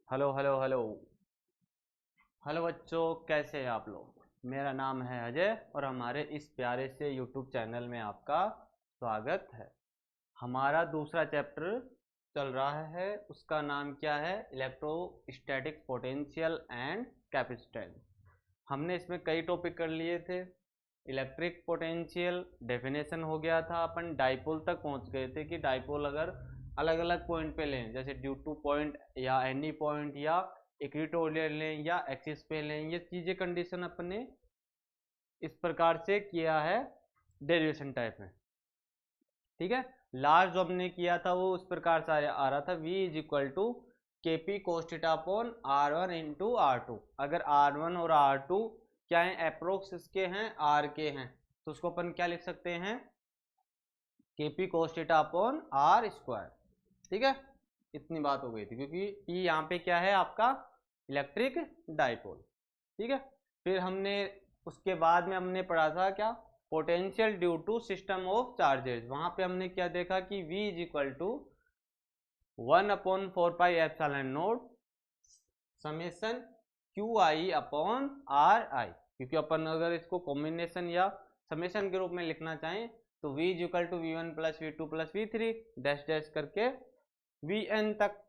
Hello hello hello hello बच्चों, कैसे हैं आप लोग। मेरा नाम है अजय और हमारे इस प्यारे से यूट्यूब चैनल में आपका स्वागत है। हमारा दूसरा चैप्टर चल रहा है, उसका नाम क्या है, इलेक्ट्रोस्टैटिक पोटेंशियल एंड कैपेसिटेंस। हमने इसमें कई टॉपिक कर लिए थे। इलेक्ट्रिक पोटेंशियल डेफिनेशन हो गया था, अपन डाइपोल तक पहुंच गए थे कि डाइपोल अगर अलग अलग पॉइंट पे लें, जैसे ड्यू टू पॉइंट या एनी पॉइंट या इक्वेटोरियल लें या एक्सिस पे लें, ये चीज़ें कंडीशन अपने इस प्रकार से किया है डेरिवेशन टाइप में। ठीक है, लास्ट जो हमने किया था वो उस प्रकार से आ रहा था, v is equal to K P cos theta upon R one into R two. अगर आर वन और आर टू क्या है, अप्रोक्स इसके हैं, आर के हैं, तो उसको अपन क्या लिख सकते हैं, K P cos theta upon R square. ठीक है, इतनी बात हो गई थी, क्योंकि P यहाँ पे क्या है आपका इलेक्ट्रिक डाइपोल। ठीक है, फिर हमने उसके बाद में हमने पढ़ा था क्या, potential due to system of charges. वहां पे हमने क्या देखा कि V is equal to 1/4πε0 summation q i upon r i, क्योंकि अपन अगर इसको कॉम्बिनेशन या समेसन के रूप में लिखना चाहें तो V is equal to V1 plus V2 plus V3 dash dash करके Vn तक।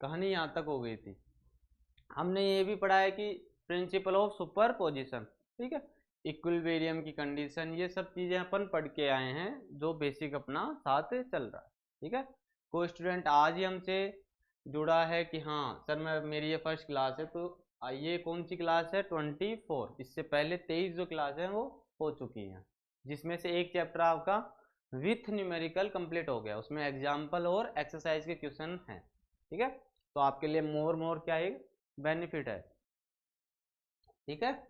कहानी यहाँ तक हो गई थी। हमने ये भी पढ़ा है कि प्रिंसिपल ऑफ सुपरपोजिशन, ठीक है, इक्विलिब्रियम की कंडीशन, ये सब चीज़ें अपन पढ़ के आए हैं, जो बेसिक अपना साथ चल रहा है। ठीक है, कोई स्टूडेंट आज ही हमसे जुड़ा है कि हाँ सर मैं मेरी ये फर्स्ट क्लास है, तो ये कौन सी क्लास है, 24। इससे पहले 23 जो क्लास है वो हो चुकी हैं, जिसमें से एक चैप्टर आपका विथ न्यूमेरिकल कंप्लीट हो गया, उसमें एग्जाम्पल और एक्सरसाइज के क्वेश्चन हैं। ठीक है, तो आपके लिए मोर क्या है, बेनिफिट है। ठीक है,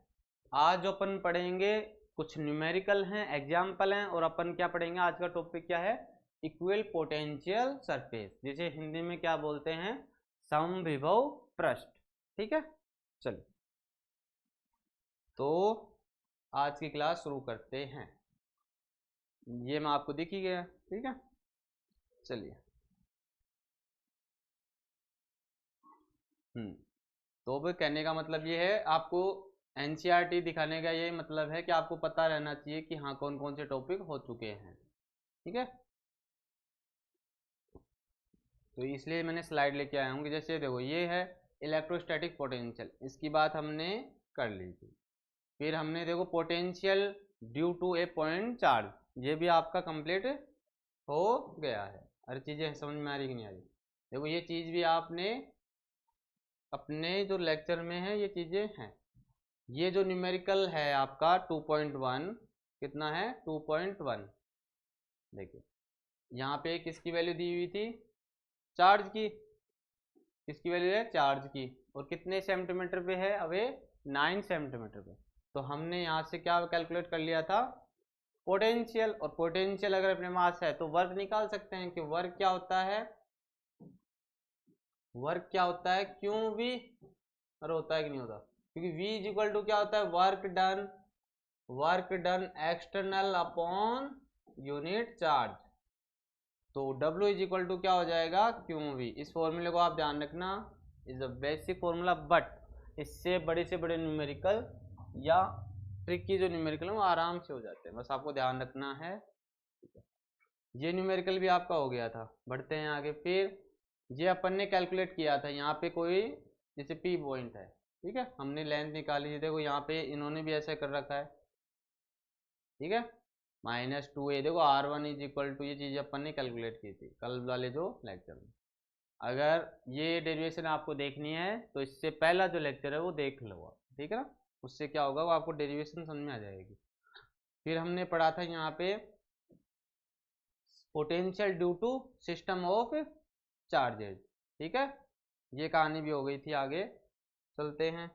आज जो अपन पढ़ेंगे कुछ न्यूमेरिकल हैं, एग्जाम्पल हैं, और अपन क्या पढ़ेंगे, आज का टॉपिक क्या है, इक्वल पोटेंशियल सरफेस, जिसे हिंदी में क्या बोलते हैं, समविभव पृष्ठ। ठीक है, चलिए तो आज की क्लास शुरू करते हैं। ये मैं आपको दिख ही गया, ठीक है, चलिए। तो अब कहने का मतलब ये है, आपको एनसीईआरटी दिखाने का ये मतलब है कि आपको पता रहना चाहिए कि हाँ कौन कौन से टॉपिक हो चुके हैं। ठीक है, तो इसलिए मैंने स्लाइड लेके आया हूँ कि जैसे देखो ये है इलेक्ट्रोस्टैटिक पोटेंशियल, इसकी बात हमने कर ली थी। फिर हमने देखो potential due to a point charge, ये भी आपका कंप्लीट हो गया है। हर चीज़ें समझ में आ रही कि नहीं आ रही। देखो ये चीज़ भी आपने अपने जो लेक्चर में है ये चीज़ें हैं। ये जो न्यूमेरिकल है आपका 2.1, कितना है 2.1, देखिए यहाँ पे किसकी वैल्यू दी हुई थी, चार्ज की, किसकी वैल्यू है, चार्ज की, और कितने सेंटीमीटर पे है, अबे 9 सेंटीमीटर पे। तो हमने यहाँ से क्या कैलकुलेट कर लिया था, पोटेंशियल, और पोटेंशियल अगर अपने पास है तो वर्क निकाल सकते हैं कि वर्क क्या होता है, वर्क क्या होता है, क्यों भी, अरे होता है कि नहीं होता, क्योंकि V इज इक्वल टू क्या होता है, work done external upon unit charge. तो W इज इक्वल टू क्या हो जाएगा, क्यू वी। इस फॉर्मूले को आप ध्यान रखना, is a basic formula, but इससे बड़े से बड़े न्यूमेरिकल या ट्रिकी जो न्यूमेरिकल है वो आराम से हो जाते हैं, बस आपको ध्यान रखना है। ये न्यूमेरिकल भी आपका हो गया था। बढ़ते हैं आगे, फिर ये अपन ने कैलकुलेट किया था, यहाँ पे कोई जैसे P पॉइंट है, ठीक है, हमने लेंथ निकाली थी, देखो यहाँ पे इन्होंने भी ऐसा कर रखा है। ठीक है, -2a, देखो R1 इज इक्वल टू, ये चीज़ अपन ने कैलकुलेट की थी कल वाले जो लेक्चर में। अगर ये डेरिवेशन आपको देखनी है तो इससे पहला जो लेक्चर है वो देख लो, ठीक है ना, उससे क्या होगा, वो आपको डेरिवेशन समझ में आ जाएगी। फिर हमने पढ़ा था यहाँ पे potential due to system of charges. ठीक है, ये कहानी भी हो गई थी। आगे चलते हैं,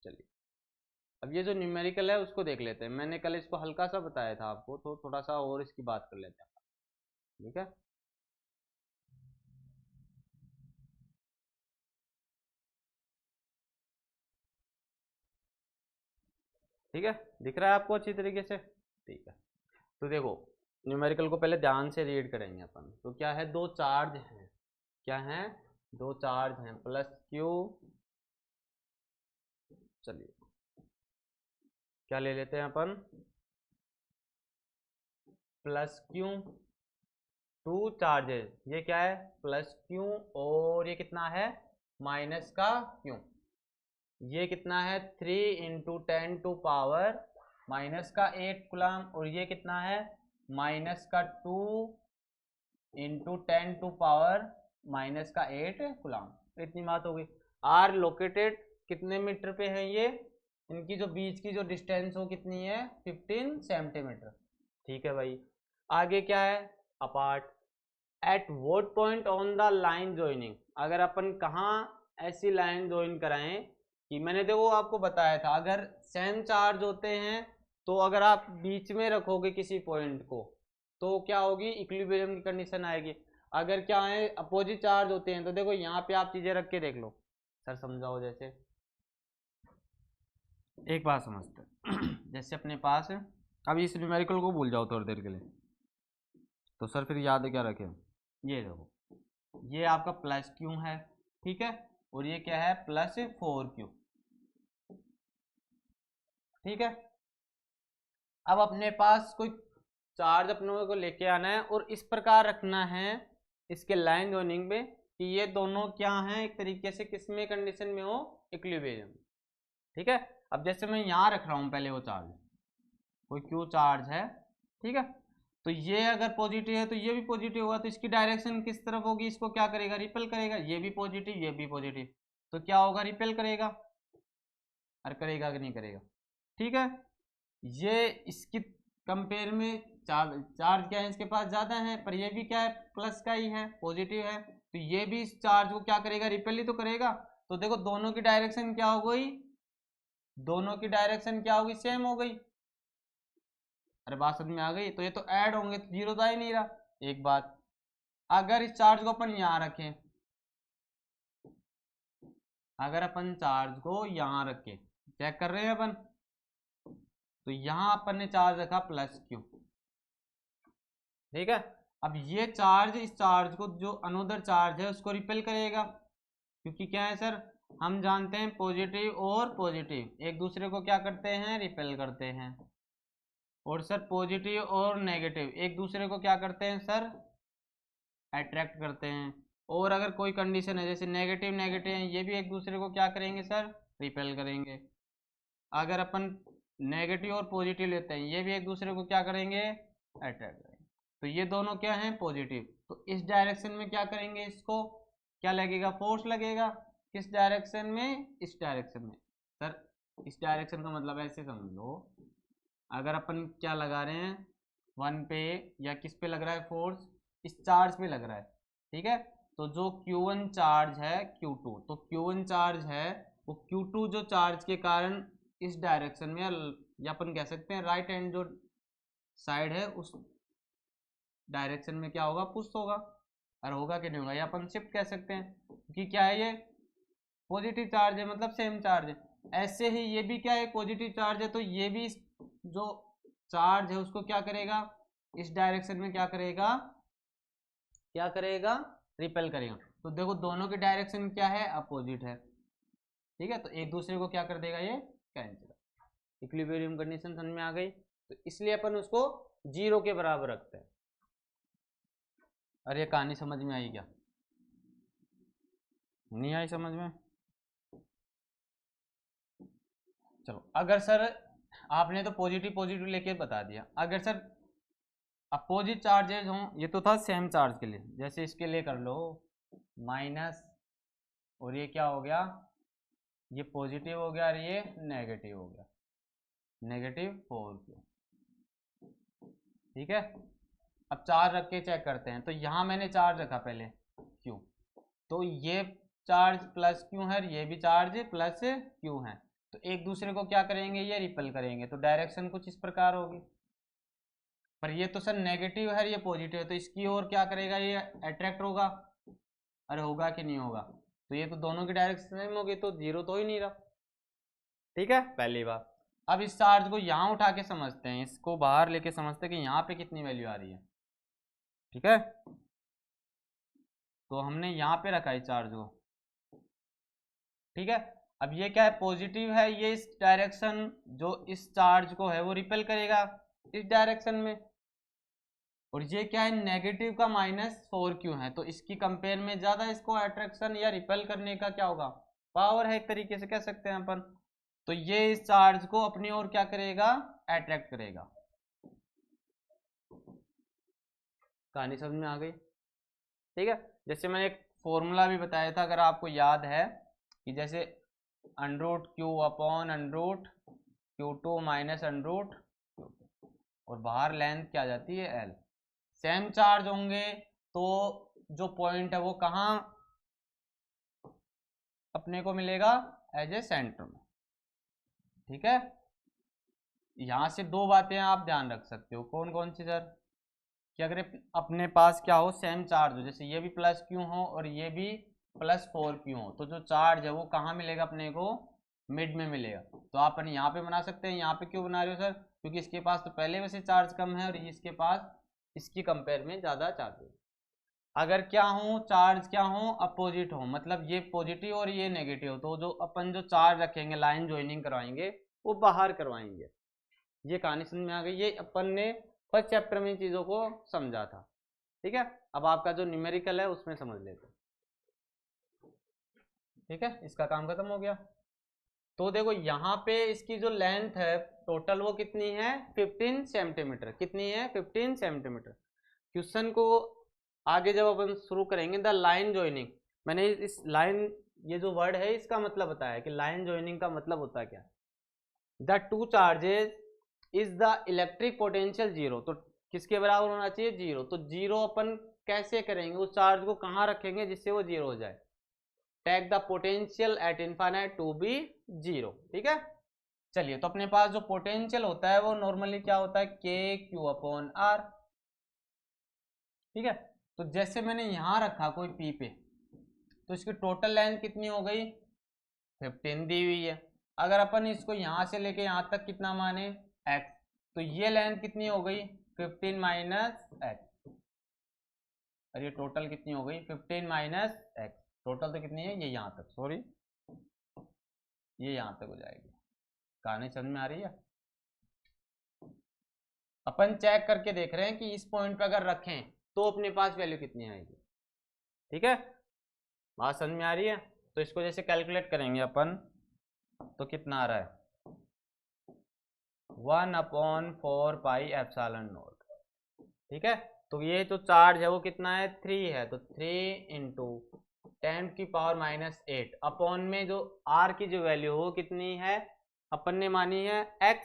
चलिए अब ये जो न्यूमेरिकल है उसको देख लेते हैं। मैंने कल इसको हल्का सा बताया था आपको, तो थोड़ा सा और इसकी बात कर लेते हैं। ठीक है, ठीक है, दिख रहा है आपको अच्छी तरीके से, ठीक है। तो देखो न्यूमेरिकल को पहले ध्यान से रीड करेंगे अपन, तो क्या है, दो चार्ज हैं, क्या हैं, दो चार्ज हैं, प्लस क्यू, चलिए क्या ले लेते हैं अपन, प्लस क्यू, टू चार्जेस, ये क्या है प्लस क्यू, और ये कितना है माइनस का क्यू, ये कितना है 3 × 10⁻⁻⁸ माइनस का 8 कूलम, और ये कितना है माइनस का 2 × 10⁻⁻⁸ कूलम। इतनी बात हो गई। आर लोकेटेड कितने मीटर पे है ये, इनकी जो बीच की जो डिस्टेंस हो कितनी है 15 सेंटीमीटर। ठीक है भाई, आगे क्या है, apart, at what point on the line joining, अगर अपन कहाँ ऐसी लाइन ज्वाइन कराएं कि मैंने देखो आपको बताया था, अगर सेम चार्ज होते हैं तो अगर आप बीच में रखोगे किसी पॉइंट को तो क्या होगी, इक्विलिब्रियम की कंडीशन आएगी। अगर क्या है अपोजिट चार्ज होते हैं तो देखो यहाँ पे आप चीजें रख के देख लो, सर समझाओ। जैसे एक बात समझते हैं जैसे अपने पास है, अब इस न्यूमेरिकल को भूल जाओ थोड़ी देर के लिए, तो सर फिर याद क्या रखें, ये देखो ये आपका प्लस क्यू है, ठीक है, और ये क्या है प्लस 4Q, ठीक है। अब अपने पास कोई चार्ज अपने को लेके आना है और इस प्रकार रखना है इसके लाइन जोनिंग में कि ये दोनों क्या हैं एक तरीके से किस में कंडीशन में हो, इक्विलिब्रियम, ठीक है। अब जैसे मैं यहाँ रख रहा हूँ पहले वो चार्ज, कोई क्यू चार्ज है, ठीक है, तो ये अगर पॉजिटिव है तो ये भी पॉजिटिव होगा, तो इसकी डायरेक्शन किस तरफ होगी, इसको क्या करेगा रिपेल करेगा, ये भी पॉजिटिव ये भी पॉजिटिव, तो क्या होगा रिपेल करेगा, और करेगा कि नहीं करेगा, ठीक है। ये इसकी कंपेयर में चार्ज क्या है इसके पास ज्यादा है, पर ये भी क्या है प्लस का ही है, पॉजिटिव है, तो ये भी इस चार्ज को क्या करेगा रिपेल ही तो करेगा। तो देखो दोनों की डायरेक्शन क्या हो गई, दोनों की डायरेक्शन क्या होगी सेम हो गई, अरे बात समझ में आ गई। तो ये तो ऐड होंगे तो जीरो तो आ ही नहीं रहा। एक बात, अगर इस चार्ज को अपन यहां रखें, अगर अपन चार्ज को यहां रखें, चेक कर रहे हैं अपन, तो यहां अपन ने चार्ज रखा प्लस क्यू, ठीक है। अब ये चार्ज इस चार्ज को जो अनोदर चार्ज है उसको रिपेल करेगा, क्योंकि क्या है सर हम जानते हैं पॉजिटिव और पॉजिटिव एक दूसरे को क्या करते हैं रिपेल करते हैं, और सर पॉजिटिव और नेगेटिव एक दूसरे को क्या करते हैं सर अट्रैक्ट करते हैं। और अगर कोई कंडीशन है जैसे नेगेटिव नेगेटिव है, ये भी एक दूसरे को क्या करेंगे सर रिपेल करेंगे। अगर अपन नेगेटिव और पॉजिटिव लेते हैं ये भी एक दूसरे को क्या करेंगे अट्रैक्ट करेंगे, तो ये दोनों क्या हैं पॉजिटिव, तो इस डायरेक्शन में क्या करेंगे इसको क्या लगेगा फोर्स लगेगा, किस डायरेक्शन में इस डायरेक्शन में। सर इस डायरेक्शन का मतलब ऐसे समझ लो, अगर अपन क्या लगा रहे हैं 1 पे या किस पे लग रहा है फोर्स, इस चार्ज पे लग रहा है, ठीक है। तो जो Q1 चार्ज है Q2, तो Q1 चार्ज है वो Q2 जो चार्ज के कारण इस डायरेक्शन में या अपन कह सकते हैं राइट हैंड जो साइड है उस डायरेक्शन में क्या होगा पुश होगा, और होगा कि नहीं होगा या अपन शिफ्ट कह सकते हैं, क्योंकि क्या है ये पॉजिटिव चार्ज है मतलब सेम चार्ज है। ऐसे ही ये भी क्या है पॉजिटिव चार्ज है, तो ये भी जो चार्ज है उसको क्या करेगा इस डायरेक्शन में क्या करेगा रिपेल करेगा। तो देखो दोनों की डायरेक्शन क्या है अपोजिट है, ठीक है, तो एक दूसरे को क्या कर देगा ये कैंसिल। इक्विलिब्रियम कंडीशन समझ में आ गई, तो इसलिए अपन उसको जीरो के बराबर रखते हैं। अरे ये कहानी समझ में आई क्या, नहीं आई समझ में, चलो। अगर सर आपने तो पॉजिटिव पॉजिटिव लेके बता दिया, अगर सर अपोजिट चार्जेज हों, ये तो था सेम चार्ज के लिए, जैसे इसके लिए कर लो माइनस, और ये क्या हो गया ये पॉजिटिव हो गया और ये नेगेटिव हो गया, -4Q, ठीक है। अब चार्ज रख के चेक करते हैं, तो यहाँ मैंने चार्ज रखा पहले Q, तो ये चार्ज प्लस क्यू है, ये भी चार्ज प्लस क्यू है, तो एक दूसरे को क्या करेंगे ये रिपेल करेंगे, तो डायरेक्शन कुछ इस प्रकार होगी। पर ये तो सर नेगेटिव है ये पॉजिटिव है, तो इसकी ओर क्या करेगा ये अट्रैक्ट होगा, अरे होगा कि नहीं होगा, तो ये तो दोनों की डायरेक्शन सेम होगी, तो जीरो तो ही नहीं रहा, ठीक है पहली बात। अब इस चार्ज को यहाँ उठा के समझते हैं, इसको बाहर लेके समझते हैं कि यहाँ पे कितनी वैल्यू आ रही है, ठीक है। तो हमने यहाँ पे रखा है चार्ज को, ठीक है। अब ये क्या है, पॉजिटिव है, ये इस डायरेक्शन जो इस चार्ज को है वो रिपेल करेगा इस डायरेक्शन में, और ये क्या है, नेगेटिव का -4 क्यों है, तो इसकी कंपेयर में ज्यादा इसको अट्रैक्शन या रिपेल करने का क्या होगा, पावर है, एक तरीके से कह सकते हैं अपन। तो ये इस चार्ज को अपनी ओर क्या करेगा, अट्रैक्ट करेगा। कहानी समझ में आ गई, ठीक है। जैसे मैंने एक फॉर्मूला भी बताया था, अगर आपको याद है, कि जैसे √Q/√Q2 माइनस √Q2 और बाहर लेंथ क्या आ जाती है, L। सेम चार्ज होंगे तो जो पॉइंट है वो कहाँ अपने को मिलेगा, एज ए सेंटर में, ठीक है। यहां से दो बातें आप ध्यान रख सकते हो, कौन कौन सी सर, कि अगर अपने पास क्या हो, सेम चार्ज हो, जैसे ये भी +Q हो और ये भी +4Q हो, तो जो चार्ज है वो कहाँ मिलेगा अपने को, मिड में मिलेगा। तो आप यहाँ पे बना सकते हैं, यहाँ पे क्यों बना रहे हो सर, क्योंकि इसके पास तो पहले वैसे चार्ज कम है और इसके पास इसकी कंपेयर में ज़्यादा चार्ज है। अगर क्या हो, चार्ज क्या हो, अपोजिट हो, मतलब ये पॉजिटिव और ये नेगेटिव, तो जो अपन जो चार्ज रखेंगे, लाइन ज्वाइनिंग करवाएंगे, वो बाहर करवाएंगे। ये कहानी समझ में आ गई, ये अपन ने फर्स्ट चैप्टर में चीज़ों को समझा था, ठीक है। अब आपका जो न्यूमेरिकल है उसमें समझ लेते हैं, ठीक है। इसका काम खत्म हो गया। तो देखो यहाँ पे इसकी जो लेंथ है टोटल वो कितनी है, 15 सेंटीमीटर, कितनी है, 15 सेंटीमीटर। क्वेश्चन को आगे जब अपन शुरू करेंगे, द लाइन ज्वाइनिंग, मैंने इस लाइन, ये जो वर्ड है इसका मतलब बताया कि लाइन ज्वाइनिंग का मतलब होता है क्या, the two charges is the electric potential zero, तो किसके बराबर होना चाहिए, जीरो। तो जीरो अपन कैसे करेंगे, उस चार्ज को कहाँ रखेंगे जिससे वो जीरो हो जाए, take the potential at infinite to be zero, ठीक है। चलिए, तो अपने पास जो पोटेंशियल होता है वो नॉर्मली क्या होता है, KQ/R, ठीक है। तो जैसे मैंने यहां रखा कोई P पे, तो इसकी टोटल लेंथ कितनी हो गई, 15 दी हुई है। अगर अपन इसको यहां से लेके यहां तक कितना माने, x, तो ये लेंथ कितनी हो गई, 15 - x, और ये टोटल कितनी हो गई, 15 - x, टोटल तो कितनी है, ये यहां तक, सॉरी ये यहां तक हो जाएगी। कहानी समझ में आ रही है। अपन चेक करके देख रहे हैं कि इस पॉइंट पे अगर रखें तो अपने पास वैल्यू कितनी आएगी, ठीक है। बात समझ में आ रही है। तो इसको जैसे कैलकुलेट करेंगे अपन, तो कितना आ रहा है, 1/4πε0, ठीक है। तो ये जो चार्ज है वो कितना है, 3 है, तो 3 × 10⁻⁸ अपॉन में जो r की जो वैल्यू हो कितनी है, अपन ने मानी है x,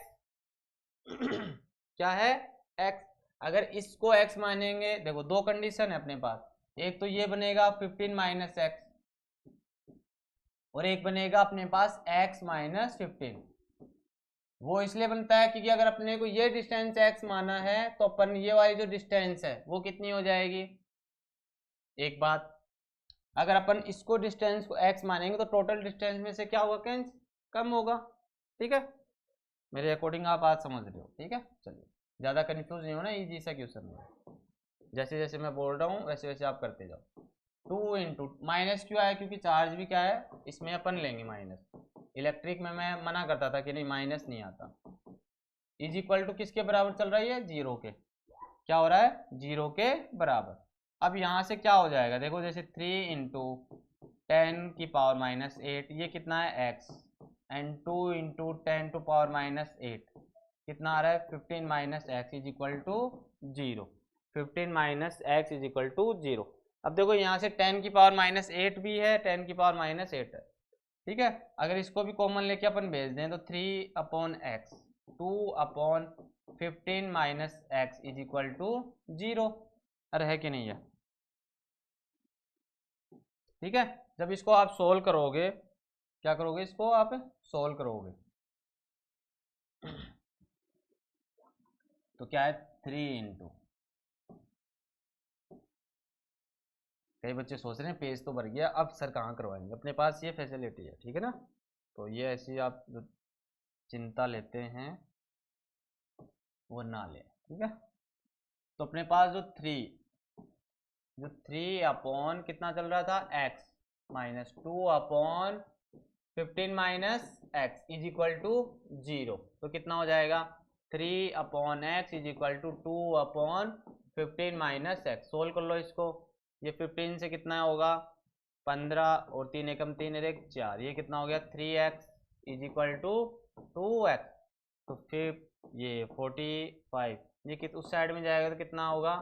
क्या है, x। अगर इसको x मानेंगे, देखो दो कंडीशन है अपने पास, एक तो ये बनेगा 15 - x, और एक बनेगा अपने पास x - 15। वो इसलिए बनता है क्योंकि अगर अपने को ये डिस्टेंस x माना है तो अपन ये वाली जो डिस्टेंस है वो कितनी हो जाएगी, एक बात। अगर अपन इसको डिस्टेंस को x मानेंगे तो टोटल डिस्टेंस में से क्या होगा, कैंस कम होगा, ठीक है। मेरे अकॉर्डिंग आप आज समझ रहे हो, ठीक है। चलिए, ज़्यादा कंफ्यूज नहीं होना, इजी सा क्वेश्चन है, जैसे जैसे मैं बोल रहा हूँ वैसे वैसे आप करते जाओ। 2 × माइनस क्यों आया, क्योंकि चार्ज भी क्या है, इसमें अपन लेंगे माइनस। इलेक्ट्रिक में मैं मना करता था कि नहीं माइनस नहीं आता। इज इक्वल टू किसके बराबर चल रही है, जीरो के, क्या हो रहा है, जीरो के बराबर। अब यहाँ से क्या हो जाएगा, देखो जैसे 3 × 10⁻⁸, ये कितना है x, एंड 2 × 10⁻⁸ कितना आ रहा है, 15 - x is equal to 0, 15 - x is equal to 0। अब देखो यहाँ से 10⁻⁸ भी है, 10⁻⁸ है, ठीक है। अगर इसको भी कॉमन लेके अपन भेज दें तो 3/x, 2/15 - x is equal to 0, अरे है कि नहीं है, ठीक है। जब इसको आप सोल्व करोगे, क्या करोगे, इसको आप सोल्व करोगे, तो क्या है, 3 × कई बच्चे सोच रहे हैं पेज तो भर गया, अब सर कहाँ करवाएंगे, अपने पास ये फैसिलिटी है, ठीक है ना। तो ये ऐसी आप जो चिंता लेते हैं वो ना लें, ठीक है। तो अपने पास जो 3 जो 3 अपॉन कितना चल रहा था x minus 2 upon 15 minus x is equal to 0, तो कितना हो जाएगा 3 upon x is equal to 2 upon 15 minus x. Solve कर लो इसको, ये 15 से कितना होगा 15 और 3 एकम 3 एक 4, ये कितना हो गया 3x is equal to 2x, तो फिर ये 45, ये कित उस साइड में जाएगा तो कितना होगा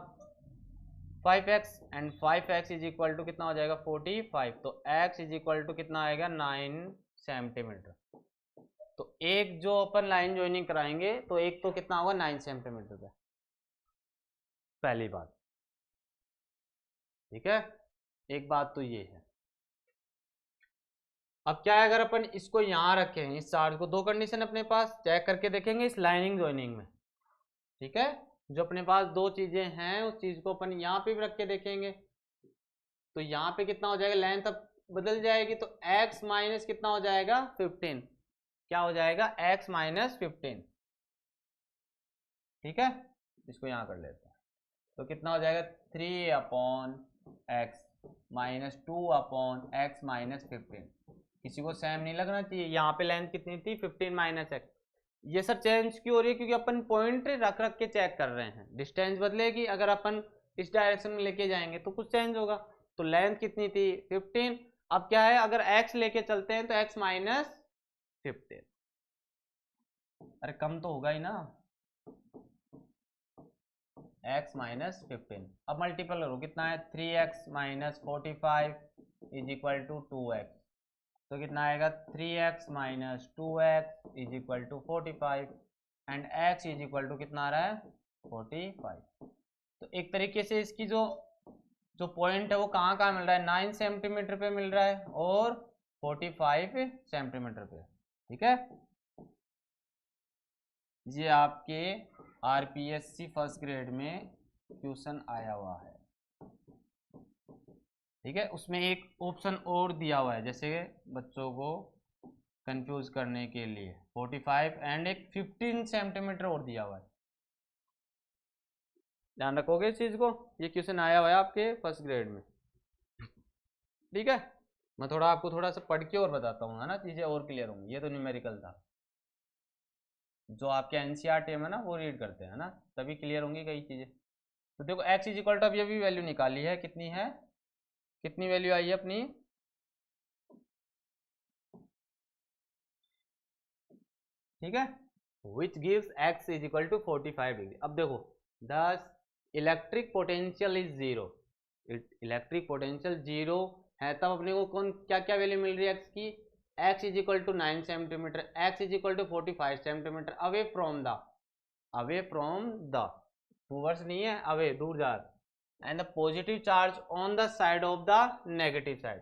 5x and 5x is equal to कितना हो जाएगा 45, तो x इज इक्वल टू कितना आएगा 9 सेंटीमीटर। तो एक जो अपन लाइन ज्वाइनिंग कराएंगे तो एक तो कितना होगा 9 सेंटीमीटर का, पहली बात, ठीक है। एक बात तो ये है। अब क्या है, अगर अपन इसको यहां रखें इस चार्ज को, दो कंडीशन अपने पास चेक करके देखेंगे इस लाइनिंग ज्वाइनिंग में, ठीक है। जो अपने पास दो चीजें हैं उस चीज को अपन यहाँ पे भी रख के देखेंगे, तो यहाँ पे कितना हो जाएगा लेंथ अब बदल जाएगी, तो x माइनस कितना हो जाएगा 15, क्या हो जाएगा x माइनस 15, ठीक है। इसको यहाँ कर लेते हैं, तो कितना हो जाएगा 3 upon x minus 2 upon x minus 15। किसी को सेम नहीं लगना चाहिए, यहाँ पे लेंथ कितनी थी 15 माइनस एक्स। ये सर चेंज क्यों हो रही है, क्योंकि अपन पॉइंट रख रख के चेक कर रहे हैं, डिस्टेंस बदलेगी, अगर अपन इस डायरेक्शन में लेके जाएंगे तो कुछ चेंज होगा। तो लेंथ कितनी थी 15, अब क्या है अगर x लेके चलते हैं तो x माइनस 15, अरे कम तो होगा ही ना, x माइनस 15। अब मल्टीपल करो कितना है 3x minus 45 is equal to 2x, तो कितना आएगा 3x minus 2x is equal to 45 and x is equal to कितना आ रहा है 45। तो एक तरीके से इसकी जो पॉइंट है वो कहाँ कहाँ मिल रहा है 9 सेंटीमीटर पे मिल रहा है और 45 सेंटीमीटर पे, ठीक है। ये आपके आरपीएससी फर्स्ट ग्रेड में क्वेश्चन आया हुआ है, ठीक है। उसमें एक ऑप्शन और दिया हुआ है जैसे बच्चों को कंफ्यूज करने के लिए 45 एंड एक 15 सेंटीमीटर और दिया हुआ है, ध्यान रखोगे इस चीज को, ये क्वेश्चन आया हुआ है आपके फर्स्ट ग्रेड में, ठीक है। मैं आपको थोड़ा सा पढ़ के और बताता हूँ, है ना, चीजें और क्लियर होंगी। ये तो न्यूमेरिकल था, जो आपके एनसीईआरटी में ना वो रीड करते हैं ना, तभी क्लियर होंगी कई चीजें। तो देखो x इज इक्वल टू, अब ये भी वैल्यू निकाली है, कितनी है, कितनी वैल्यू आई है अपनी, ठीक है, which gives x is equal to 45 degree. अब देखो 10 electric potential is zero, electric potential zero है, तब अपने को कौन क्या क्या वैल्यू मिल रही है x की, x is equal to 9 centimetre, x is equal to 45 centimetre away from the towards नहीं है, अवे दूर जा, and the positive charge on the side of the negative side,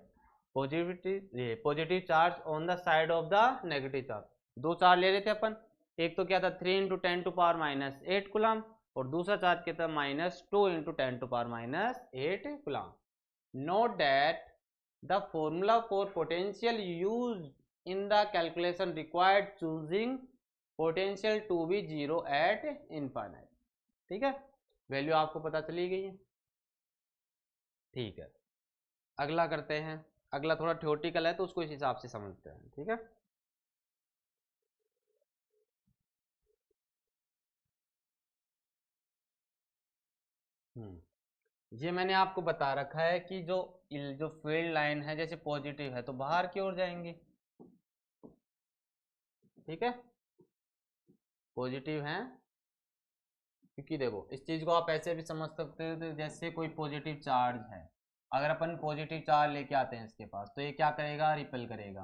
positive charge on the side of the negative charge. दो charge ले रहे थे अपन, एक तो क्या था 3 into 10 to power minus 8 coulomb, और दूसरा चार्ज क्या था -2 into 10 to power minus 8 coulomb. Note that the formula for potential use in the calculation required choosing potential to be zero at infinite, ठीक है। वैल्यू आपको पता चली गई है, ठीक है। अगला करते हैं, अगला थोड़ा थ्योरेटिकल है तो उसको इस हिसाब से समझते हैं, ठीक है। ये मैंने आपको बता रखा है कि जो फील्ड लाइन है जैसे पॉजिटिव है तो बाहर की ओर जाएंगे, ठीक है, पॉजिटिव है, क्योंकि देखो इस चीज को आप ऐसे भी समझ सकते हो, तो जैसे कोई पॉजिटिव चार्ज है, अगर अपन पॉजिटिव चार्ज लेके आते हैं इसके पास तो ये क्या करेगा रिपेल करेगा,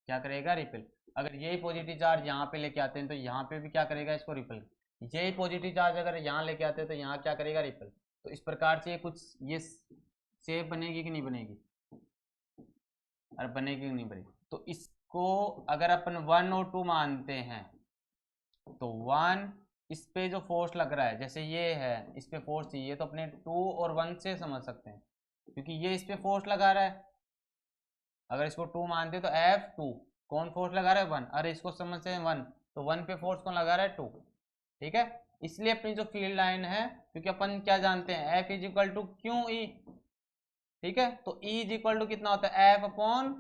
क्या करेगा रिपेल। अगर यही पॉजिटिव चार्ज यहाँ पे लेके आते हैं तो यहाँ पे भी क्या करेगा इसको रिपेल, यही पॉजिटिव चार्ज अगर यहाँ लेके आते हैं तो यहाँ क्या करेगा रिपेल। तो इस प्रकार से कुछ ये शेप बनेगी कि नहीं बनेगी, अरे बनेगी कि नहीं बनेगी। तो इसको अगर अपन 1 और 2 मानते हैं तो 1 इस पे जो फोर्स लग रहा है, जैसे ये है इस पे फोर्स चाहिए तो अपने 2 और 1 से समझ सकते हैं, क्योंकि ये इस पे फोर्स लगा रहा है, अगर इसको 2 मानते तो F2 कौन फोर्स लगा रहा है 1, अरे इसको समझते हैं 1, तो 1 पे फोर्स कौन लगा रहा है 2, ठीक है। इसलिए अपनी जो फील्ड लाइन है, क्योंकि अपन क्या जानते हैं F is equal to Q E, ठीक है, तो E इज इक्वल टू कितना होता है F अपॉन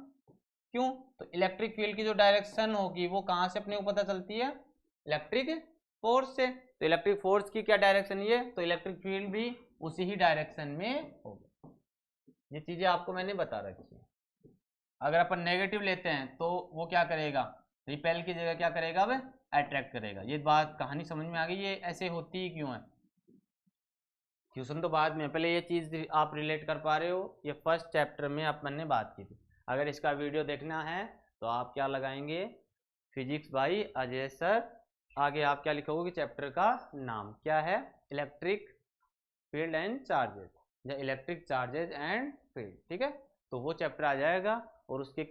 क्यू। तो इलेक्ट्रिक फील्ड की जो डायरेक्शन होगी वो कहाँ से अपने को पता चलती है, इलेक्ट्रिक फोर्स से। तो इलेक्ट्रिक फोर्स की क्या डायरेक्शन ये, तो इलेक्ट्रिक फील्ड भी उसी ही डायरेक्शन में होगी। ये चीजें आपको मैंने बता रखी है। अगर अपन नेगेटिव लेते हैं तो वो क्या करेगा, रिपेल की जगह क्या करेगा, अब अट्रैक्ट करेगा। ये बात कहानी समझ में आ गई, ये ऐसे होती ही क्यों है। क्वेश्चन तो बाद में, पहले ये चीज़ आप रिलेट कर पा रहे हो, ये फर्स्ट चैप्टर में अपन ने बात की थी। अगर इसका वीडियो देखना है तो आप क्या लगाएंगे, फिजिक्स बाई अजय सर, आगे आप क्या लिखोगे कि चैप्टर का नाम क्या है, इलेक्ट्रिक फील्ड एंड चार्जेज या इलेक्ट्रिक चार्जेज एंड फील्ड, ठीक है। तो वो चैप्टर आ जाएगा और उसके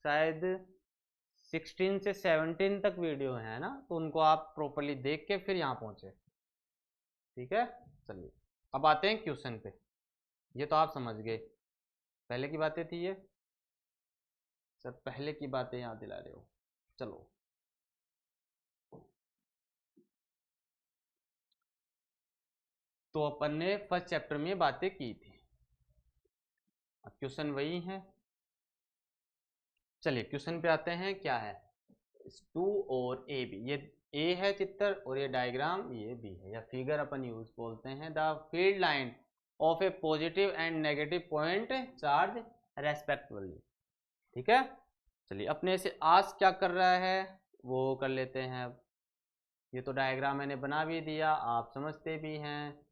शायद 16 से 17 तक वीडियो है ना, तो उनको आप प्रॉपरली देख के फिर यहाँ पहुँचे, ठीक है। चलिए अब आते हैं क्वेश्चन पे। ये तो आप समझ गए, पहले की बातें थी ये सब, पहले की बातें याद दिला रहे हो। चलो तो अपन ने फर्स्ट चैप्टर में बातें की थी, अब क्वेश्चन वही है। चलिए क्वेश्चन पे आते हैं, क्या है 2 और ए बी, ये ए है चित्र और ये डायग्राम ये बी है, या फिगर अपन यूज बोलते हैं। The field line of A positive and negative point charge respectively, ठीक है। चलिए अपने से आज क्या कर रहा है वो कर लेते हैं। अब ये तो डायग्राम मैंने बना भी दिया, आप समझते भी हैं।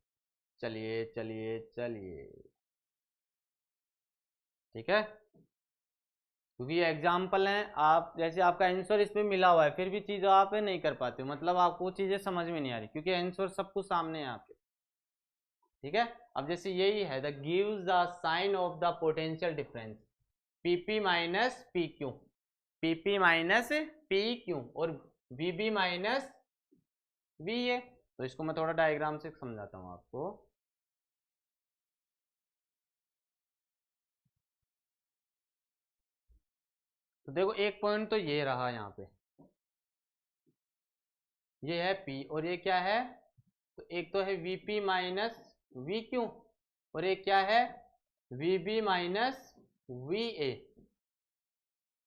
चलिए चलिए चलिए, ठीक है, क्योंकि ये एग्जाम्पल हैं, आप जैसे आपका आंसर इसमें मिला हुआ है फिर भी चीज़ आप नहीं कर पाते हो, मतलब आपको चीज़ें समझ में नहीं आ रही, क्योंकि आंसर सब कुछ सामने है आपके, ठीक है। अब जैसे यही है, the gives the sign of the potential difference PP minus P Q, PP minus P Q और वीबी माइनस वी ए। तो इसको मैं थोड़ा डायग्राम से समझाता हूँ आपको। तो देखो एक पॉइंट तो ये रहा यहाँ पे, ये है P और ये क्या है, तो एक तो है Vp माइनस वी क्यू और एक क्या है Vb माइनस वी ए।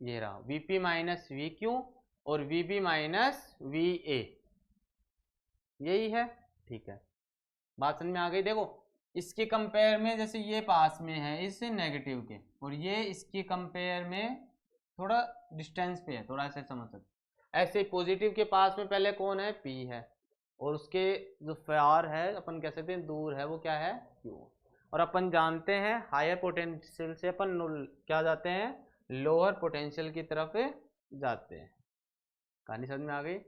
ये रहा Vp माइनस वी क्यू और Vb माइनस वी ए, यही है, ठीक है। बात समझ में आ गई। देखो इसके कंपेयर में जैसे ये पास में है इससे नेगेटिव के, और ये इसके कंपेयर में थोड़ा डिस्टेंस पे है, थोड़ा ऐसे समझ सकते। ऐसे पॉजिटिव के पास में पहले कौन है, P है, और उसके जो फार है अपन कह सकते हैं दूर है, वो क्या है, Q। और अपन जानते हैं हायर पोटेंशियल से अपन क्या जाते हैं, लोअर पोटेंशियल की तरफ जाते हैं। कहानी समझ में आ गई,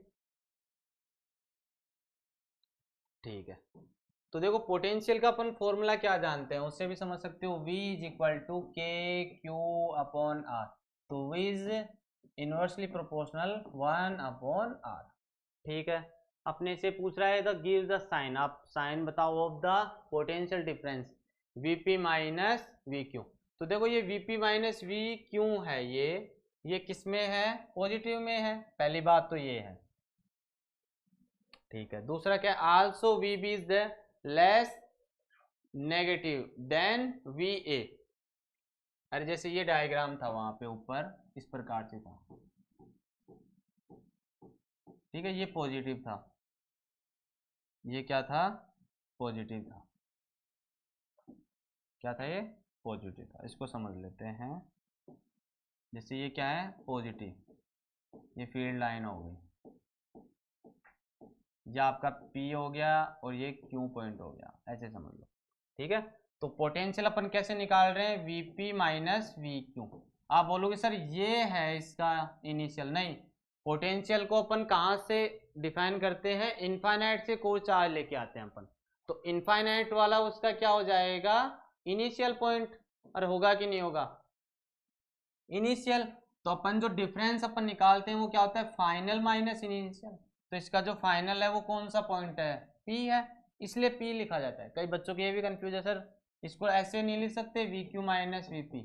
ठीक है। तो देखो पोटेंशियल का अपन फॉर्मूला क्या जानते हैं, उससे भी समझ सकते हो, V इज इक्वल टू के क्यू अपॉन आर। तो V is inversely proportional 1 upon R, ठीक है। अपने से पूछ रहा है द गिव द साइन, आप साइन बताओ of the potential difference Vp minus V Q. तो देखो ये Vp माइनस वी क्यू है, ये किस में है, पॉजिटिव में है, पहली बात तो ये है, ठीक है। दूसरा क्या, also Vb is the less negative then Va। अरे जैसे ये डायग्राम था वहां पे ऊपर इस प्रकार से था, ठीक है, ये पॉजिटिव था, ये क्या था, पॉजिटिव था, क्या था, ये पॉजिटिव था। इसको समझ लेते हैं, जैसे ये क्या है, पॉजिटिव, ये फील्ड लाइन हो गई, ये आपका P हो गया और ये Q पॉइंट हो गया, ऐसे समझ लो, ठीक है। तो पोटेंशियल अपन कैसे निकाल रहे हैं, Vp माइनस वी क्यू। आप बोलोगे सर ये है इसका इनिशियल, नहीं, पोटेंशियल को अपन कहाँ से डिफाइन करते हैं, इनफाइनाइट से कोई चार्ज लेके आते हैं अपन, तो इनफाइनाइट वाला उसका क्या हो जाएगा, इनिशियल पॉइंट, और होगा कि नहीं होगा, इनिशियल। तो अपन जो डिफरेंस अपन निकालते हैं वो क्या होता है, फाइनल माइनस इनिशियल। तो इसका जो फाइनल है वो कौन सा पॉइंट है, P है, इसलिए P लिखा जाता है। कई बच्चों को ये भी कंफ्यूज है, सर इसको ऐसे नहीं लिख सकते we Q minus V P,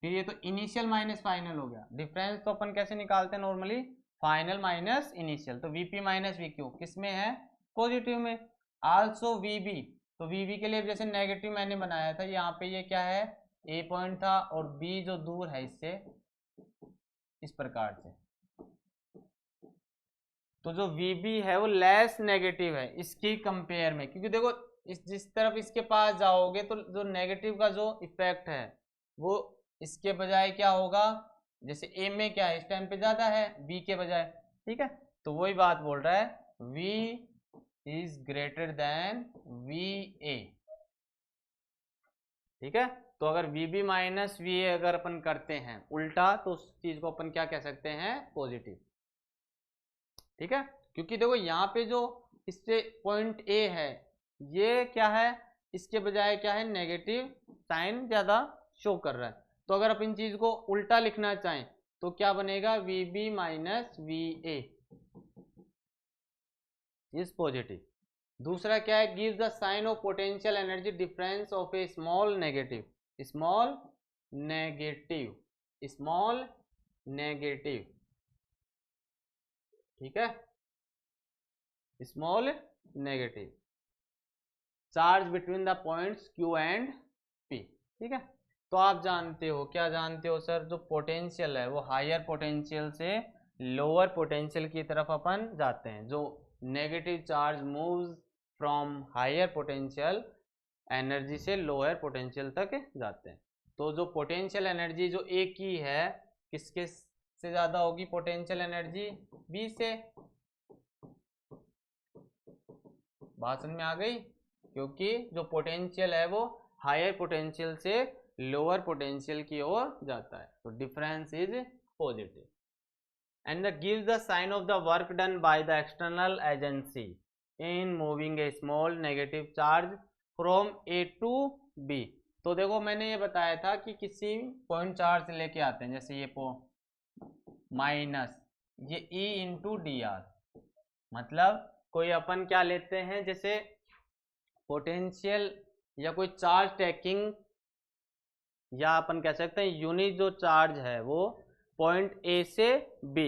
फिर ये तो इनिशियल माइनस फाइनल हो गया। डिफरेंस तो अपन कैसे निकालते हैं नॉर्मली, फाइनल माइनस इनिशियल, तो Vp माइनस Vq किस में है, पॉजिटिव में। आल्सो Vb, तो Vb के लिए जैसे नेगेटिव मैंने बनाया था, यहाँ पे ये क्या है, A पॉइंट था और B जो दूर है इससे, इस प्रकार से, तो जो Vb है वो लेस नेगेटिव है इसकी कंपेयर में, क्योंकि देखो जिस तरफ इसके पास जाओगे तो जो नेगेटिव का जो इफेक्ट है वो इसके बजाय क्या होगा, जैसे A में क्या है इस टाइम पे ज्यादा है B के बजाय, ठीक है। तो वही बात बोल रहा है, V is greater than VA, ठीक है। तो अगर VB माइनस VA अगर अपन करते हैं उल्टा, तो उस चीज को अपन क्या कह सकते हैं, पॉजिटिव, ठीक है। क्योंकि देखो यहाँ पे जो इससे पॉइंट A है ये क्या है, इसके बजाय क्या है, नेगेटिव साइन ज्यादा शो कर रहा है। तो अगर अपन चीज को उल्टा लिखना चाहें तो क्या बनेगा, VB minus VA is positive. दूसरा क्या है, give the sign of potential energy difference of a small negative, small negative, small negative, ठीक है, small negative charge between the points Q and P, ठीक है। तो आप जानते हो, क्या जानते हो सर, जो पोटेंशियल है वो हायर पोटेंशियल से लोअर पोटेंशियल की तरफ अपन जाते हैं, जो negative charge moves from higher potential energy से लोअर पोटेंशियल तक जाते हैं। तो जो पोटेंशियल एनर्जी जो A की है, किसके से ज्यादा होगी पोटेंशियल एनर्जी, B से, बात समझ में आ गई, क्योंकि जो पोटेंशियल है वो हायर पोटेंशियल से लोअर पोटेंशियल की ओर जाता है, तो difference is positive. And give the sign of the work done by the external agency in moving a small negative charge from A to B। तो देखो मैंने ये बताया था कि किसी पॉइंट चार्ज से लेके आते हैं, जैसे ये माइनस ये E इंटू DR, मतलब कोई अपन क्या लेते हैं, जैसे पोटेंशियल या कोई चार्ज टैकिंग, या अपन कह सकते हैं यूनिट जो चार्ज है वो पॉइंट A से B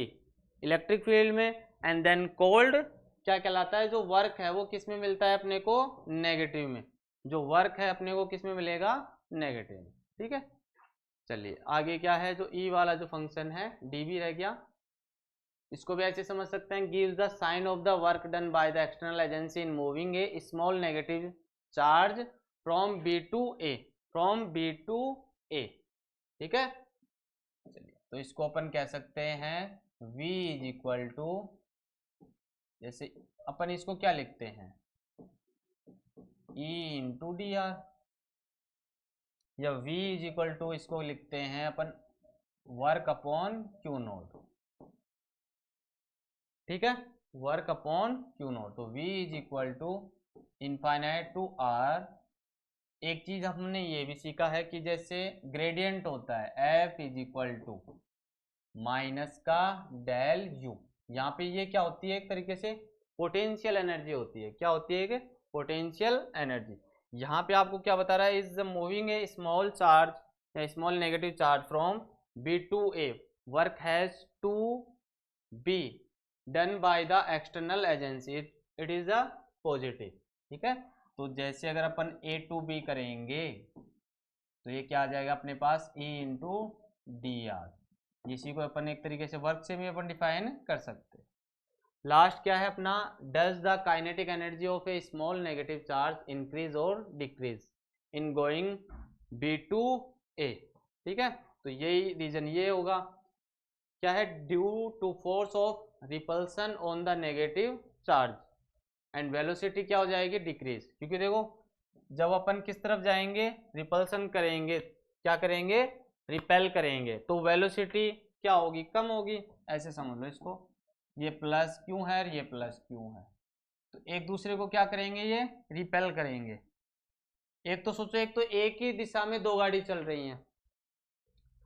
इलेक्ट्रिक फील्ड में, एंड देन कोल्ड क्या कहलाता है, जो वर्क है वो किस में मिलता है अपने को, नेगेटिव में, जो वर्क है अपने को किस में मिलेगा, नेगेटिव में, ठीक है। चलिए आगे क्या है, जो E वाला जो फंक्शन है dB रह गया, इसको भी ऐसे समझ सकते हैं, gives the sign of the work done by the external agency in moving a small negative charge from B to A, from B to A, ठीक है। चलिए तो इसको अपन कह सकते हैं V इज इक्वल टू, जैसे अपन इसको क्या लिखते हैं, E इंटू DR, या V इज इक्वल टू इसको लिखते हैं अपन वर्क अपॉन Q नोट, ठीक है, वर्क अपॉन Q नोट। तो V is equal to infinite to R। एक चीज हमने ये भी सीखा है कि जैसे ग्रेडियंट होता है F is equal to minus का डेल U, यहाँ पे ये क्या होती है, एक तरीके से पोटेंशियल एनर्जी होती है, क्या होती है, एक पोटेंशियल एनर्जी। यहाँ पे आपको क्या बता रहा है, is moving a small charge, small negative charge from B to A, work has to be done by the external agency, it is a positive, ठीक है। तो जैसे अगर अपन A टू B करेंगे तो ये क्या आ जाएगा अपने पास, E इंटू DR, इसी को अपन एक तरीके से वर्क से भी अपन डिफाइन कर सकते हैं। लास्ट क्या है अपना, does the kinetic energy of a small negative charge increase और decrease in going B to A, ठीक है। तो यही रीजन ये होगा, क्या है, due to force of repulsion on the negative charge, and velocity क्या हो जाएगी, डिक्रीज, क्योंकि देखो जब अपन किस तरफ जाएंगे, रिपल्सन करेंगे, क्या करेंगे, रिपेल करेंगे, तो वेलोसिटी क्या होगी, कम होगी, ऐसे समझ लो इसको, ये प्लस क्यों है और ये प्लस क्यों है, तो एक दूसरे को क्या करेंगे, ये रिपेल करेंगे। एक तो सोचो, एक तो एक ही दिशा में दो गाड़ी चल रही हैं,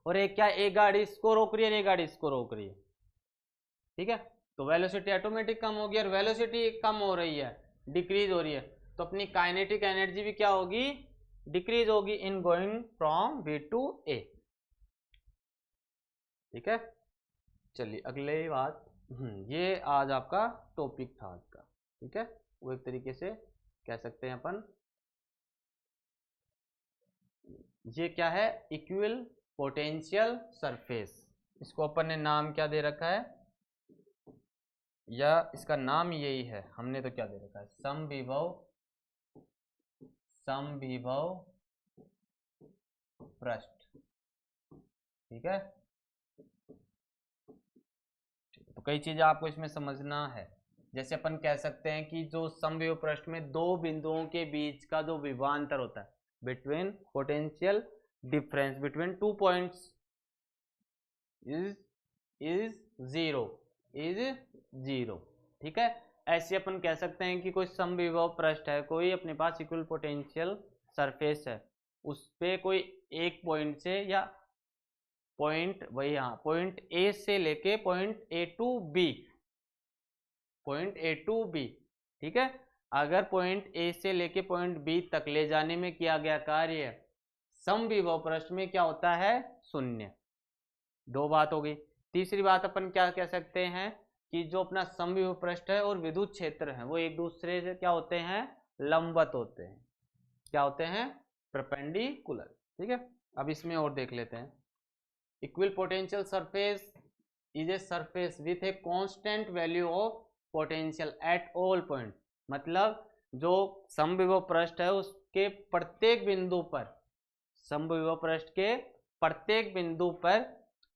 और एक क्या, एक गाड़ी इसको रोक रही है, एक गाड़ी इसको रोक रही है, ठीक है। तो वेलोसिटी ऑटोमेटिक कम होगी, और वेलोसिटी कम हो रही है, डिक्रीज हो रही है, तो अपनी काइनेटिक एनर्जी भी क्या होगी, डिक्रीज होगी in going from B to A, ठीक है। चलिए अगले बात, ये आज आपका टॉपिक था आज का, ठीक है। वो एक तरीके से कह सकते हैं अपन, ये क्या है, इक्वल पोटेंशियल सरफेस। इसको अपन ने नाम क्या दे रखा है, या इसका नाम यही है, हमने तो क्या दे रखा है, समविभव पृष्ठ, ठीक है। तो कई चीजें आपको इसमें समझना है। जैसे अपन कह सकते हैं कि जो समविभव पृष्ठ में दो बिंदुओं के बीच का जो विभवांतर होता है, between potential difference between 2 points is zero, ठीक है। ऐसे अपन कह सकते हैं कि कोई समविभव पृष्ठ है, कोई अपने पास इक्वल पोटेंशियल सरफेस है, उस पे कोई एक पॉइंट से या पॉइंट वही, यहाँ पॉइंट ए से लेके पॉइंट ए टू बी, ठीक है। अगर पॉइंट ए से लेके पॉइंट बी तक ले जाने में किया गया कार्य समविभव पृष्ठ में क्या होता है, शून्य। दो बात हो गई। तीसरी बात अपन क्या कह सकते हैं कि जो अपना समविभव पृष्ठ है और विद्युत क्षेत्र है वो एक दूसरे से क्या होते हैं, लंबवत होते हैं। क्या होते हैं, परपेंडिकुलर, ठीक है। अब इसमें और देख लेते हैं। Equal potential surface is a surface with a constant value of potential at all point. मतलब जो समविभव पृष्ठ है उसके प्रत्येक बिंदु पर, समविभव पृष्ठ के प्रत्येक बिंदु पर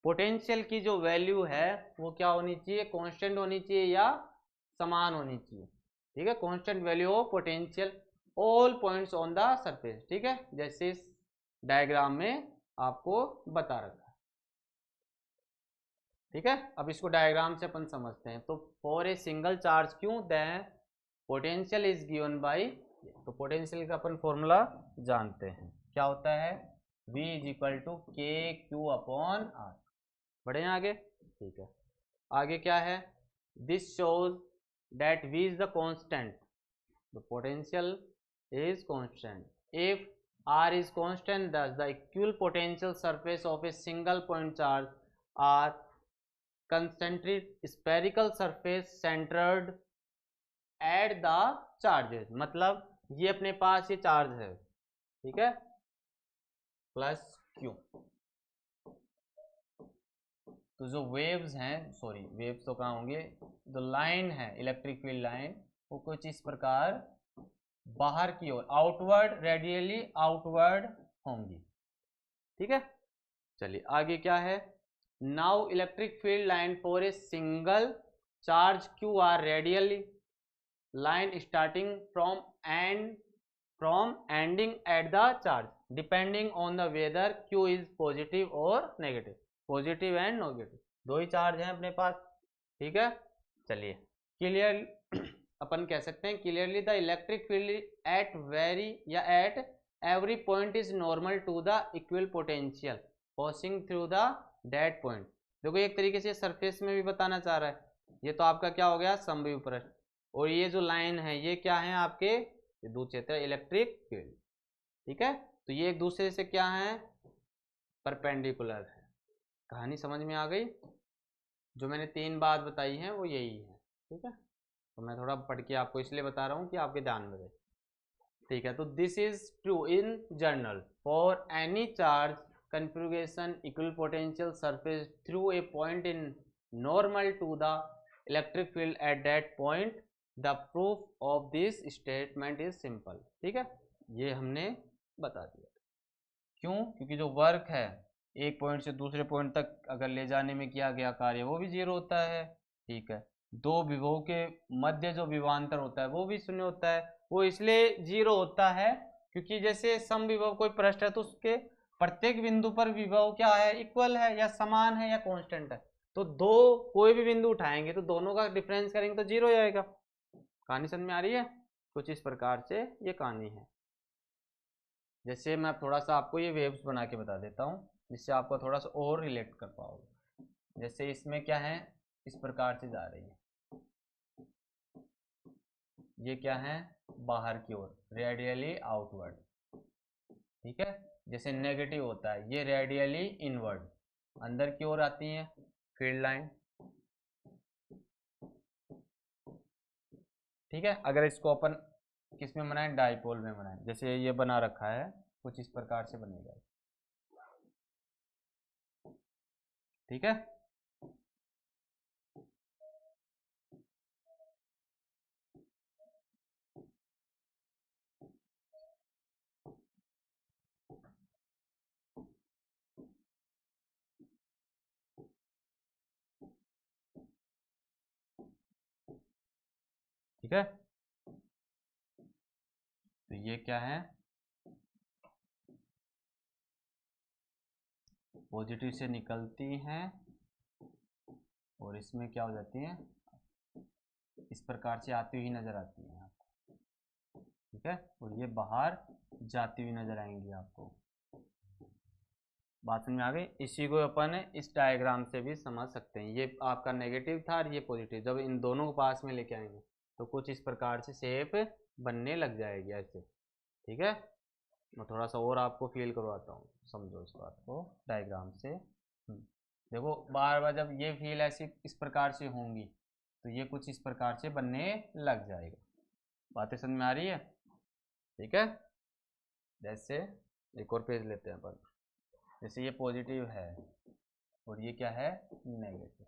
पोटेंशियल की जो वैल्यू है वो क्या होनी चाहिए, कांस्टेंट होनी चाहिए या समान होनी चाहिए, ठीक है। Constant value of potential all points on the surface, ठीक है, जैसे इस डायग्राम में आपको बता रखा है, ठीक है। अब इसको डायग्राम से अपन समझते हैं। तो for a single charge q then potential is given by, तो पोटेंशियल का अपन फॉर्मूला जानते हैं, क्या होता है, V इज इक्वल टू के क्यू अपॉन आर। बढ़े आगे, ठीक है। आगे क्या है, this shows that V is the constant, the potential is constant if R is constant, thus the equal potential surface of a single point charge are concentric spherical surface centered at the charges। मतलब ये अपने पास ये charge है, ठीक है, plus Q. तो जो waves हैं, सॉरी वेव्स तो कहाँ होंगे, जो लाइन है इलेक्ट्रिक फील्ड लाइन वो कुछ इस प्रकार बाहर की ओर आउटवर्ड, रेडियली आउटवर्ड होंगी, ठीक है। चलिए आगे क्या है, now electric field line for a single charge q are radially line starting from ending at the charge depending on the whether q is positive और नेगेटिव, पॉजिटिव एंड नेगेटिव, दो ही चार्ज हैं अपने पास, ठीक है। चलिए क्लियर अपन कह सकते हैं clearly the electric field at very या at every point is normal to the equal potential passing through the that point. देखो एक तरीके से सरफेस में भी बताना चाह रहा है, ये तो आपका क्या हो गया, समविभव पृष्ठ, और ये जो लाइन है ये क्या है आपके विद्युत क्षेत्र इलेक्ट्रिक फील्ड, ठीक है। तो ये एक दूसरे से क्या है, परपेंडिकुलर है। कहानी समझ में आ गई, जो मैंने तीन बात बताई है वो यही है, ठीक है। तो मैं थोड़ा पढ़ के आपको इसलिए बता रहा हूँ कि आपके ध्यान में रहे, ठीक है। तो this is true in general for any charge configuration equal potential surface through a point in normal to the electric field at that point, the proof of this statement is simple, ठीक है। ये हमने बता दिया, क्यों, क्योंकि जो work है एक पॉइंट से दूसरे पॉइंट तक अगर ले जाने में किया गया कार्य वो भी जीरो होता है, ठीक है। दो विभव के मध्य जो विभवांतर होता है वो भी शून्य होता है, वो इसलिए जीरो होता है क्योंकि जैसे समविभव कोई पृष्ठ है तो उसके प्रत्येक बिंदु पर विभव क्या है, इक्वल है या समान है या कांस्टेंट है। तो दो कोई भी बिंदु उठाएंगे तो दोनों का डिफरेंस करेंगे तो जीरो आएगा। कहानी समझ में आ रही है, कुछ इस प्रकार से ये कहानी है। जैसे मैं थोड़ा सा आपको ये वेव्स बना के बता देता हूँ जिससे आपको थोड़ा सा और रिलेट कर पाओगे। जैसे इसमें क्या है, इस प्रकार से जा रही है, ये क्या है, बाहर की ओर रेडियली आउटवर्ड, ठीक है। जैसे नेगेटिव होता है ये रेडियली इनवर्ड, अंदर की ओर आती है फील्ड लाइन, ठीक है। अगर इसको अपन किस में बनाएं, डाइपोल में बनाएं, जैसे ये बना रखा है कुछ इस प्रकार से बनेगा, ठीक है। ठीक है, तो ये क्या है, पॉजिटिव से निकलती हैं और इसमें क्या हो जाती हैं, इस प्रकार से आती हुई नजर आती है आपको, ठीक है। और ये बाहर जाती हुई नजर आएंगी आपको। बात समझ में आ गई। इसी को अपन इस डायग्राम से भी समझ सकते हैं। ये आपका नेगेटिव था और ये पॉजिटिव, जब इन दोनों को पास में लेके आएंगे तो कुछ इस प्रकार से शेप बनने लग जाएगी ऐसे, ठीक है। मैं थोड़ा सा और आपको फील करवाता हूँ, समझो इस बात को डायग्राम से। देखो बार बार जब ये फील ऐसी इस प्रकार से होंगी तो ये कुछ इस प्रकार से बनने लग जाएगा। बातें समझ में आ रही है, ठीक है। जैसे एक और पेज लेते हैं अपन, जैसे ये पॉजिटिव है और ये क्या है, नेगेटिव,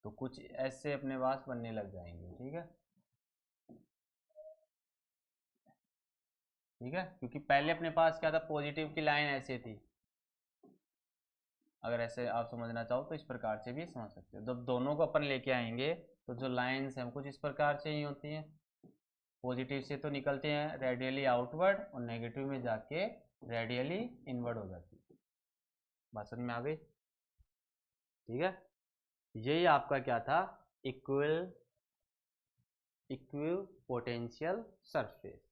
तो कुछ ऐसे अपने पास बनने लग जाएंगे, ठीक है। ठीक है, क्योंकि पहले अपने पास क्या था, पॉजिटिव की लाइन ऐसे थी। अगर ऐसे आप समझना चाहो तो इस प्रकार से भी समझ सकते हो। जब दोनों को अपन लेके आएंगे तो जो लाइंस हैं कुछ इस प्रकार से ही होती हैं। पॉजिटिव से तो निकलते हैं रेडियली आउटवर्ड और नेगेटिव में जाके रेडियली इनवर्ड हो जाती है। बात समझ में आ गई, ठीक है। यही आपका क्या था, इक्वल पोटेंशियल सरफेस।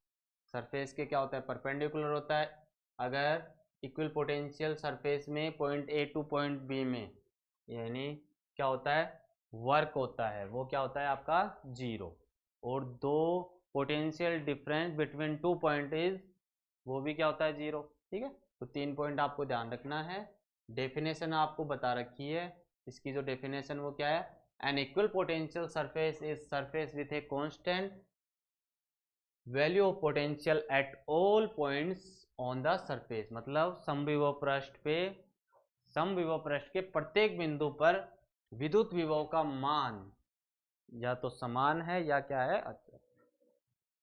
सरफेस के क्या होता है, परपेंडिकुलर होता है। अगर इक्वल पोटेंशियल सरफेस में point A to point B में यानी क्या होता है, वर्क होता है, वो क्या होता है आपका जीरो। और दो potential difference between two point is, वो भी क्या होता है जीरो, ठीक है। तो 3 पॉइंट आपको ध्यान रखना है। डेफिनेशन आपको बता रखी है, इसकी जो डेफिनेशन वो क्या है, an equal potential surface is surface with a constant value of potential at all points on the surface. मतलब समविभव पृष्ठ के प्रत्येक बिंदु पर विद्युत विभव का मान या तो समान है या क्या है, अच्छा,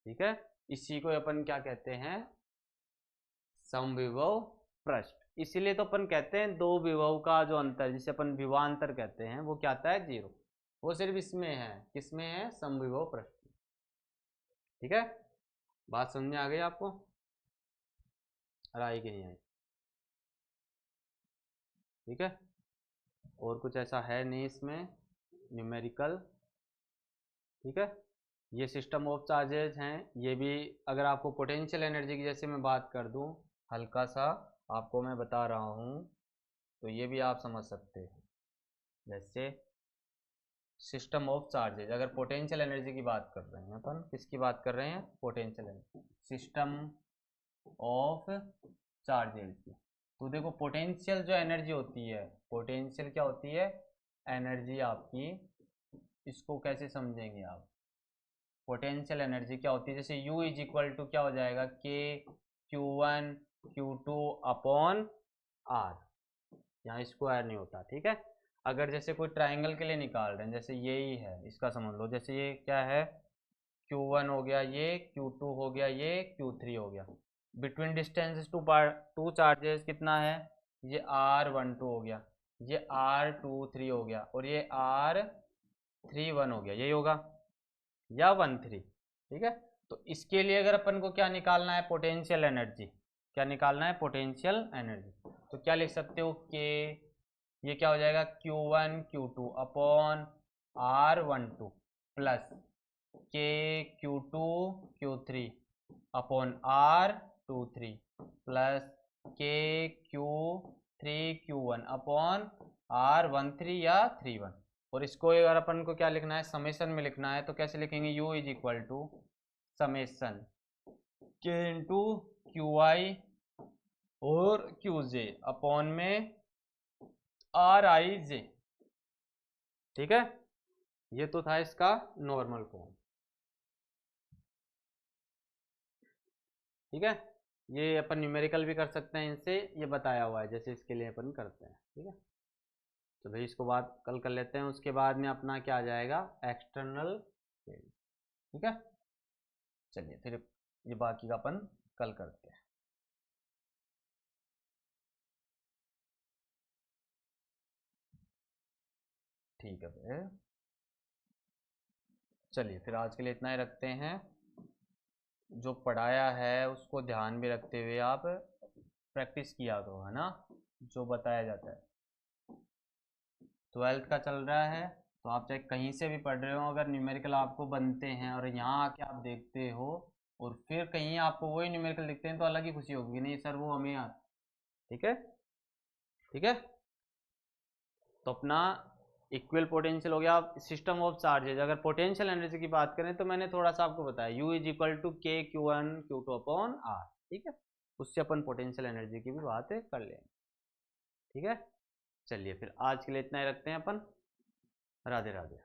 ठीक है। इसी को अपन क्या कहते हैं, समविभव पृष्ठ। इसीलिए तो अपन कहते हैं दो विभव का जो अंतर, जिसे अपन विभवांतर कहते हैं, वो क्या आता है, जीरो। वो सिर्फ इसमें है, किसमें है, समविभव पृष्ठ, ठीक है। बात समझ में आ गई आपको, आई कि नहीं आई, ठीक है। और कुछ ऐसा है नहीं इसमें न्यूमेरिकल, ठीक है। ये सिस्टम ऑफ चार्जेज हैं। ये भी अगर आपको पोटेंशियल एनर्जी की जैसे मैं बात कर दूं, हल्का सा आपको मैं बता रहा हूं, तो ये भी आप समझ सकते हैं। जैसे सिस्टम ऑफ चार्जेज, अगर पोटेंशियल एनर्जी की बात कर रहे हैं अपन, किसकी बात कर रहे हैं, potential energy, system of charges की। तो देखो पोटेंशियल जो एनर्जी होती है, पोटेंशियल क्या होती है, एनर्जी आपकी, इसको कैसे समझेंगे आप, पोटेंशियल एनर्जी क्या होती है, जैसे U इज इक्वल टू क्या हो जाएगा, K Q1 Q2 upon R, यहाँ स्क्वायर नहीं होता, ठीक है। अगर जैसे कोई ट्राइंगल के लिए निकाल रहे हैं, जैसे ये ही है, इसका समझ लो, जैसे ये क्या है, Q1 हो गया, ये Q2 हो गया, ये Q3 हो गया। बिटवीन डिस्टेंस टू चार्जेस कितना है, ये R12 हो गया, ये R23 हो गया और ये R31 हो गया, यही होगा, या 13, ठीक है। तो इसके लिए अगर अपन को क्या निकालना है, पोटेंशियल एनर्जी, क्या निकालना है, पोटेंशियल एनर्जी, तो क्या लिख सकते हो, के ये क्या हो जाएगा, Q1 Q2 upon R12 plus के Q2 Q3 upon R23 plus के Q3 Q1 अपॉन R13 या 31। और इसको अगर अपन को क्या लिखना है, समेशन में लिखना है, तो कैसे लिखेंगे, U is equal to summation k into q i और क्यू जे अपॉन में आर आई जे, ठीक है। ये तो था इसका नॉर्मल फॉर्म। ठीक है, ये अपन न्यूमेरिकल भी कर सकते हैं इनसे, ये बताया हुआ है जैसे इसके लिए अपन करते हैं। ठीक है, तो भाई इसको बात कल कर लेते हैं। उसके बाद में अपना क्या आ जाएगा, एक्सटर्नल फील्ड। ठीक है, चलिए फिर ये बाकी का अपन कल करते हैं। ठीक है फिर, चलिए फिर आज के लिए इतना ही रखते हैं। जो पढ़ाया है उसको ध्यान में रखते हुए आप प्रैक्टिस किया करो, है ना, जो बताया जाता है। 12th का चल रहा है तो आप चाहे कहीं से भी पढ़ रहे हो, अगर न्यूमेरिकल आपको बनते हैं और यहाँ आके आप देखते हो और फिर कहीं आपको वही न्यूमेरिकल दिखते हैं तो अलग ही खुशी होगी, नहीं सर वो हमें याद। ठीक है, ठीक है, तो अपना इक्वल पोटेंशियल हो गया। सिस्टम ऑफ चार्जेज, अगर पोटेंशियल एनर्जी की बात करें तो मैंने थोड़ा सा आपको बताया, U इज इक्वल टू के Q1 Q2 अपॉन R। ठीक है, उससे अपन पोटेंशियल एनर्जी की भी बात कर लेंगे। ठीक है, चलिए फिर आज के लिए इतना ही रखते हैं अपन। राधे राधे।